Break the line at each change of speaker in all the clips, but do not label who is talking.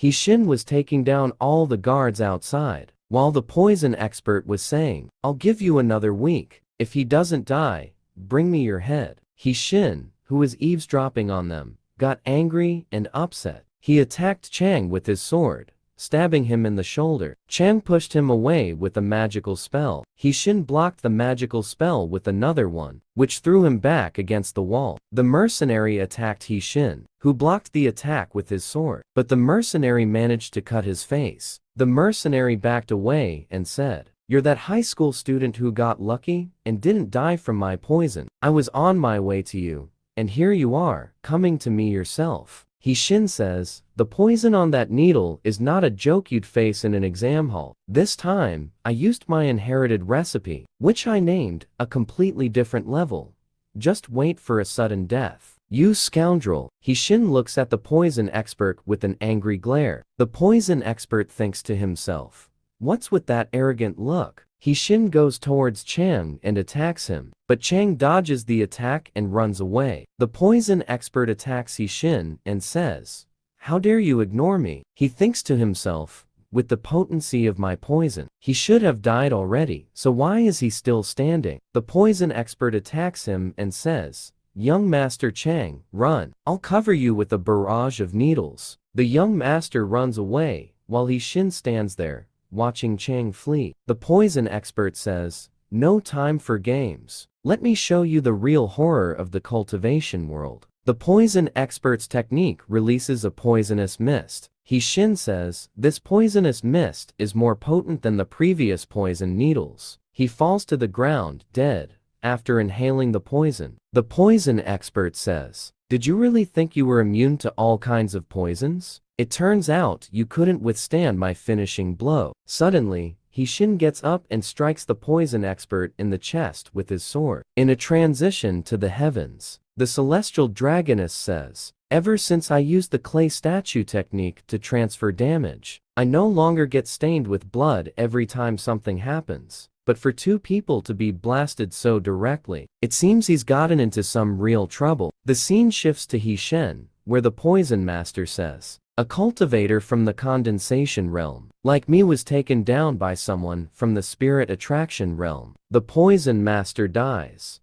Hishin was taking down all the guards outside, while the poison expert was saying, "I'll give you another week. If he doesn't die, bring me your head." Hishin, who was eavesdropping on them, got angry and upset. He attacked Chang with his sword, stabbing him in the shoulder. Chang pushed him away with a magical spell. Hishin blocked the magical spell with another one, which threw him back against the wall. The mercenary attacked Hishin, who blocked the attack with his sword, but the mercenary managed to cut his face. The mercenary backed away and said, "You're that high school student who got lucky and didn't die from my poison. I was on my way to you, and here you are, coming to me yourself." Hishin says, "The poison on that needle is not a joke you'd face in an exam hall. This time, I used my inherited recipe, which I named a completely different level. Just wait for a sudden death. You scoundrel." Hishin looks at the poison expert with an angry glare. The poison expert thinks to himself, "What's with that arrogant look?" Hishin goes towards Chang and attacks him, but Chang dodges the attack and runs away. The poison expert attacks Hishin and says, "How dare you ignore me?" He thinks to himself, "With the potency of my poison, he should have died already, so why is he still standing?" The poison expert attacks him and says, "Young Master Chang, run. I'll cover you with a barrage of needles." The young master runs away, while Hishin stands there, watching Chang flee. The poison expert says, "No time for games. Let me show you the real horror of the cultivation world." The poison expert's technique releases a poisonous mist. Hishin says, "This poisonous mist is more potent than the previous poison needles." He falls to the ground, dead, after inhaling the poison. The poison expert says, "Did you really think you were immune to all kinds of poisons? It turns out you couldn't withstand my finishing blow." Suddenly, Hishin gets up and strikes the poison expert in the chest with his sword. In a transition to the heavens, the celestial dragoness says, "Ever since I used the clay statue technique to transfer damage, I no longer get stained with blood every time something happens. But for two people to be blasted so directly, it seems he's gotten into some real trouble." The scene shifts to Hishin, where the poison master says, "A cultivator from the condensation realm, like me, was taken down by someone from the spirit attraction realm." The poison master dies.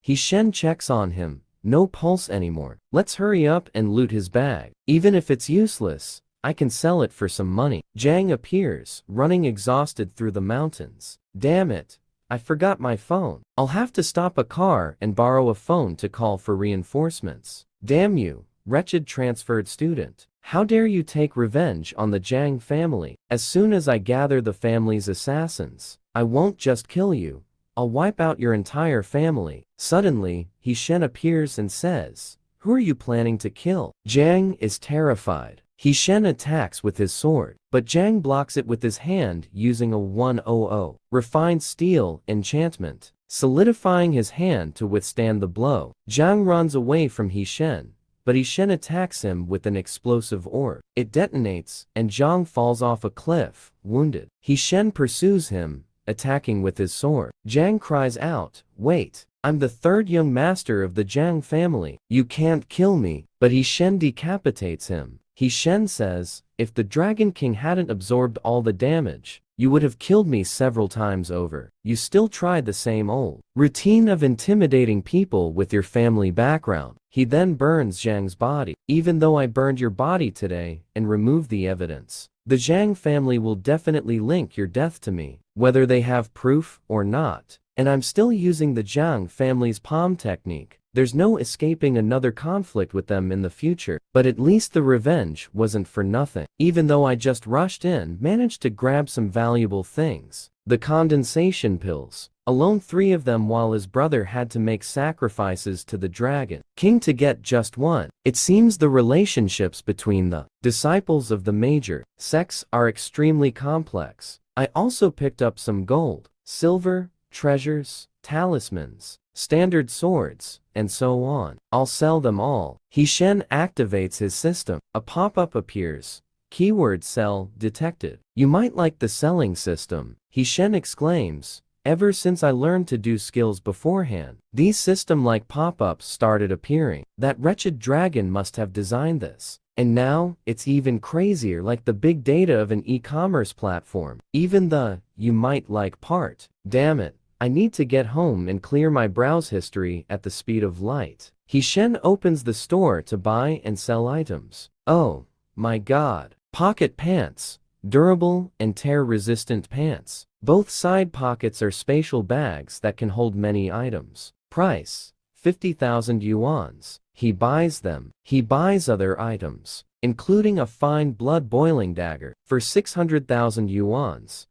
Hishin checks on him. No pulse anymore. "Let's hurry up and loot his bag. Even if it's useless, I can sell it for some money." Jang appears, running exhausted through the mountains. "Damn it, I forgot my phone. I'll have to stop a car and borrow a phone to call for reinforcements. Damn you, wretched transferred student. How dare you take revenge on the Jang family? As soon as I gather the family's assassins, I won't just kill you, I'll wipe out your entire family." Suddenly, Hishin appears and says, "Who are you planning to kill?" Jang is terrified. Hishin attacks with his sword, but Jang blocks it with his hand using a 100 refined steel enchantment, solidifying his hand to withstand the blow. Jang runs away from Hishin, but Hishin attacks him with an explosive orb. It detonates, and Jang falls off a cliff, wounded. Hishin pursues him, attacking with his sword. Jang cries out, "Wait, I'm the third young master of the Jang family. You can't kill me." But Hishin decapitates him. Hishin says, "If the Dragon King hadn't absorbed all the damage, you would have killed me several times over. You still tried the same old routine of intimidating people with your family background." He then burns Zhang's body. "Even though I burned your body today and removed the evidence, the Zhang family will definitely link your death to me, whether they have proof or not. And I'm still using the Zhang family's palm technique. There's no escaping another conflict with them in the future. But at least the revenge wasn't for nothing. Even though I just rushed in, managed to grab some valuable things. The condensation pills. Alone 3 of them, while his brother had to make sacrifices to the Dragon King to get just one." It seems the relationships between the disciples of the major sects are extremely complex. I also picked up some gold, silver, treasures, talismans, standard swords, and so on. I'll sell them all. Hishin activates his system. A pop-up appears. Keyword sell detected. "You might like the selling system," Hishin exclaims. "Ever since I learned to do skills beforehand, these system-like pop-ups started appearing. That wretched dragon must have designed this." And now, it's even crazier, like the big data of an e-commerce platform. Even the, you might like part. Damn it, I need to get home and clear my browse history at the speed of light. Hishen opens the store to buy and sell items. Oh, my god. Pocket pants. Durable and tear-resistant pants. Both side pockets are spatial bags that can hold many items. Price: 50,000 yuans. He buys them. He buys other items, including a fine blood-boiling dagger, for 600,000 yuans.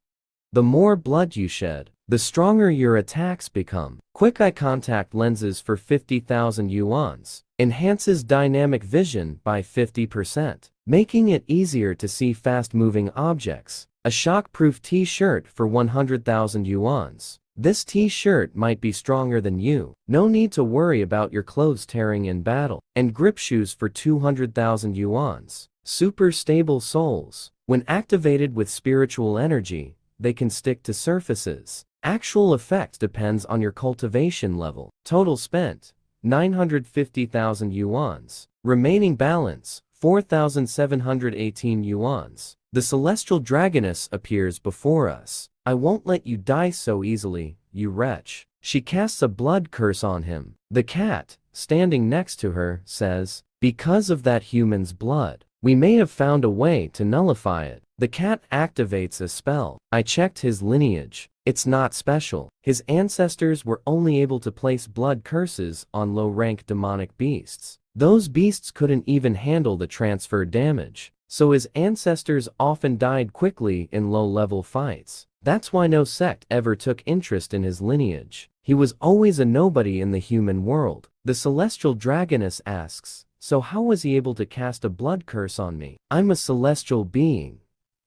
The more blood you shed, the stronger your attacks become. Quick eye contact lenses for 50,000 yuans. Enhances dynamic vision by 50%, making it easier to see fast-moving objects. A shock-proof t-shirt for 100,000 yuans. This t-shirt might be stronger than you. No need to worry about your clothes tearing in battle. And grip shoes for 200,000 yuans. Super stable soles. When activated with spiritual energy, they can stick to surfaces. Actual effect depends on your cultivation level. Total spent: 950,000 yuans. Remaining balance: 4,718 yuans. The celestial dragoness appears before us. I won't let you die so easily, you wretch. She casts a blood curse on him. The cat, standing next to her, says, because of that human's blood, we may have found a way to nullify it. The cat activates a spell. I checked his lineage. It's not special. His ancestors were only able to place blood curses on low-rank demonic beasts. Those beasts couldn't even handle the transfer damage, so his ancestors often died quickly in low-level fights. That's why no sect ever took interest in his lineage. He was always a nobody in the human world. The celestial dragoness asks, so how was he able to cast a blood curse on me? I'm a celestial being.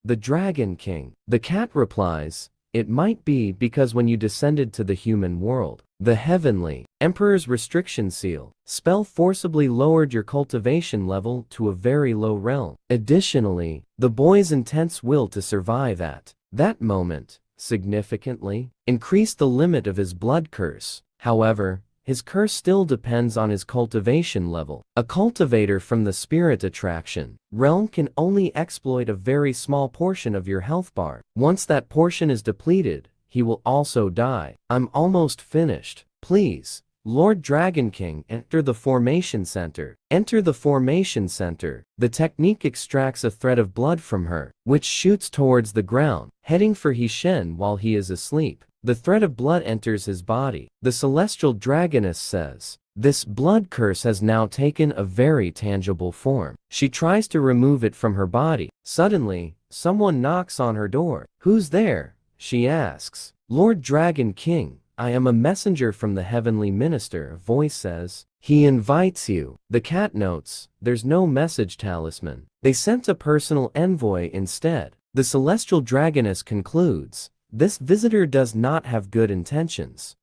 The Dragon King. The cat replies, it might be because when you descended to the human world, the heavenly Emperor's restriction seal spell forcibly lowered your cultivation level to a very low realm. Additionally, the boy's intense will to survive at that moment significantly increased the limit of his blood curse. However, his curse still depends on his cultivation level. A cultivator from the spirit attraction realm can only exploit a very small portion of your health bar. Once that portion is depleted, he will also die. I'm almost finished. Please, Lord Dragon King, enter the formation center. Enter the formation center. The technique extracts a thread of blood from her, which shoots towards the ground, heading for Hishen while he is asleep. The thread of blood enters his body. The celestial dragoness says, this blood curse has now taken a very tangible form. She tries to remove it from her body. Suddenly, someone knocks on her door. Who's there? She asks. Lord Dragon King, I am a messenger from the heavenly minister, a voice says. He invites you. The cat notes, there's no message talisman. They sent a personal envoy instead. The celestial dragoness concludes, this visitor does not have good intentions.